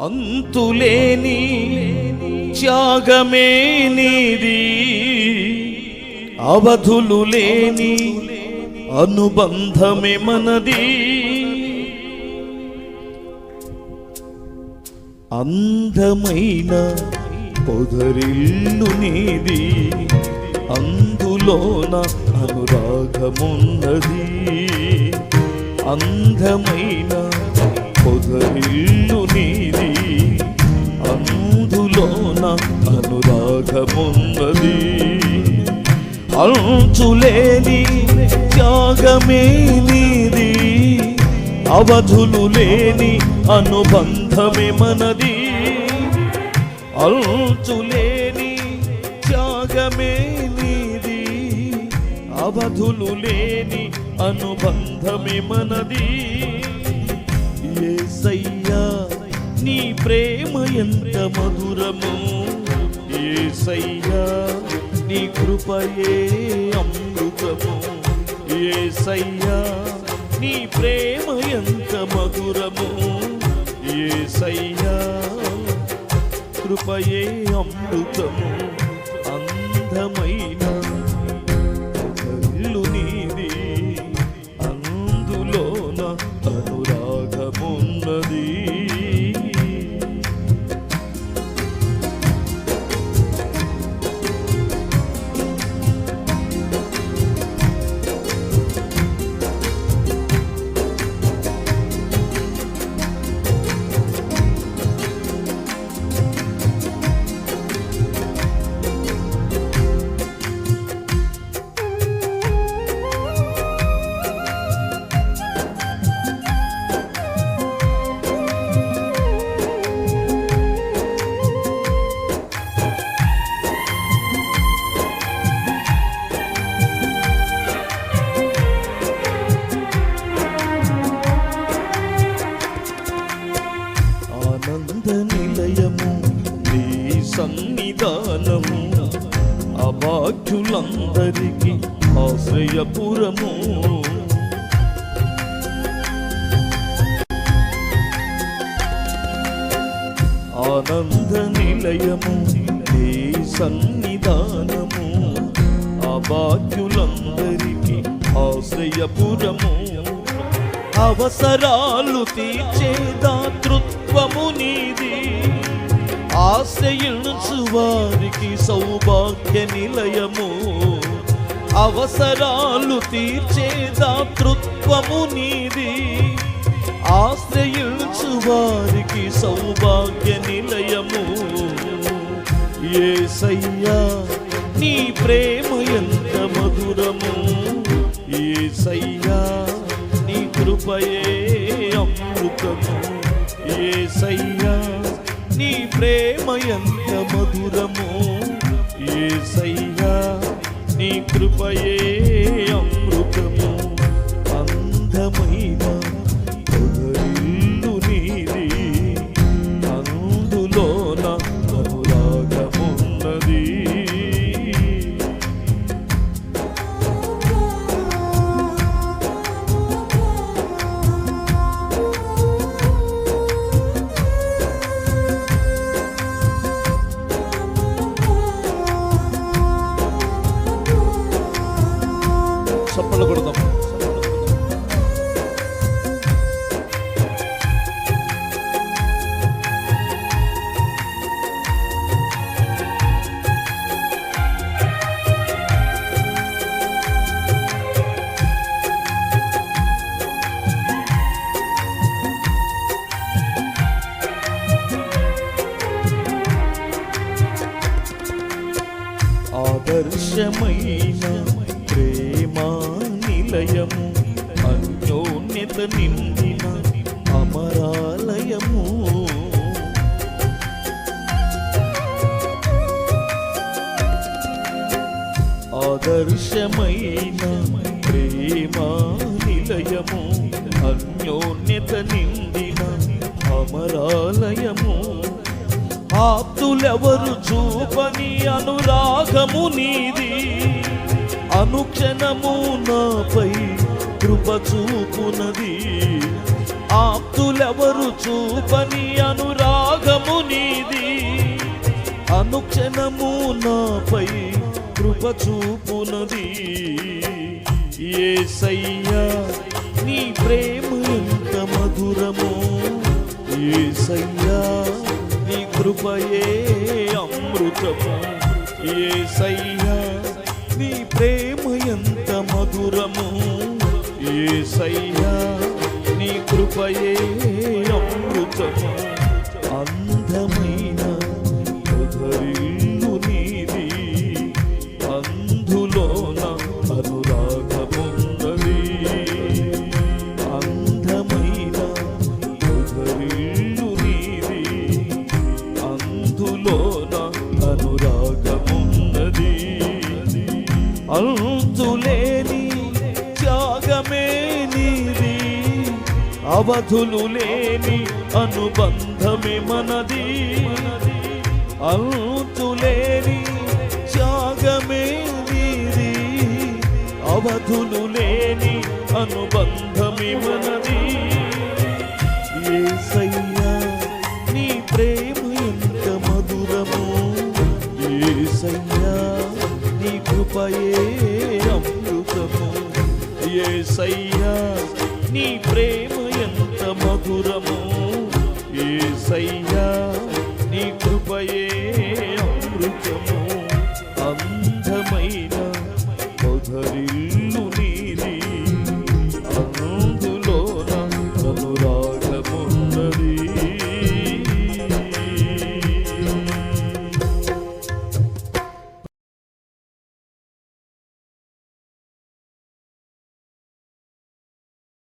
అంతులేని త్యాగమే నీది, అవధులు లేని అనుబంధమే మనది. అందమైన పొదరిల్లు నీది, అందులోన అనురాగమున్నది. అందమైన పొదరిల్లు నీది, అందులోన అనురాగమున్నది. అంచులేని త్యాగమే నీది, అవధులు లేని అనుబంధమే మనది. అంచులేని త్యాగమే నీది, అవధులు లేని అనుబంధమే మనది. యేసయ్యా నీ ప్రేమ ఎంత మధురము, యేసయ్యా నీ కృపయే అమృతము. యేసయ్యా నీ ప్రేమ ఎంత మధురము, యేసయ్యా కృపయే అమృతము. అందమైన ఇల్లు నీది, అందులోన అనురాగమున్నది. నిలయము నీ సన్నిధానము, అభాగ్యులందరికీ ఆశ్రయపురము. ఆనంద నిలయము నీ సన్నిధానము, అభాగ్యులందరికీ ఆశ్రయపురము. అవసరాలు తీర్చే దాతృత్వము నీది, ఆశ్రయించు వారికి సౌభాగ్య నిలయము. అవసరాలు తీర్చే దాతృత్వము నీది, ఆశ్రయించు వారికి సౌభాగ్య నిలయము. యేసయ్యా నీ ప్రేమ ఎంత మధురము, యేసయ్యా నీ కృపయే అమృతము. యేసయ్యా నీ ప్రేమ ఎంత మధురము, యేసయ్యా నీ కృపయే అమృతము. అందమైన పొదరిల్లు నీది, అందులోన అనురాగమున్నది. చప్పట్లు కొడదాం. ఆదర్శమైన ప్రేమా నిలయము, అన్యోన్యత నిండిన అమరాలయము. ఆదర్శమైన ప్రేమా నిలయము, అన్యోన్యత నిండిన అమరాలయము. ఆప్తులెవరు చూపని అనురాగము నీది, అనుక్షణము నాపై కృప చూపునది. ఆప్తులెవరు చూపని అనురాగము అనుక్షణము నాపై కృప చూపునది. యేసయ్యా నీ ప్రేమ ఎంత మధురమో, యేసయ్యా నీ కృపయే అమృతము. యేసయ్యా నీ ప్రేమ ఎంత మధురము, యేసయ్యా నీ కృపయే అమృతము. అందమైన పొదరిల్లు నీది, అందులోన అనురాగమున్నది. అందమైన పొదరిల్లు నీది, అందులోన అనురాగమున్నది. అంతులేని త్యాగమే నీది, అవధులు లేని అనుబంధమే మనది. అంతులేని త్యాగమే నీది, అవధులు లేని అనుబంధమే మనది. యేసయ్యా నీ ప్రేమ ఎంత మధురమో, యేసయ్యా నీ కృపయే అమృతము. యేసయ్యా నీ ప్రేమ ఎంత మధురము, యేసయ్యా నీ కృపయే అమృతము. అందమైన పొదరిల్లు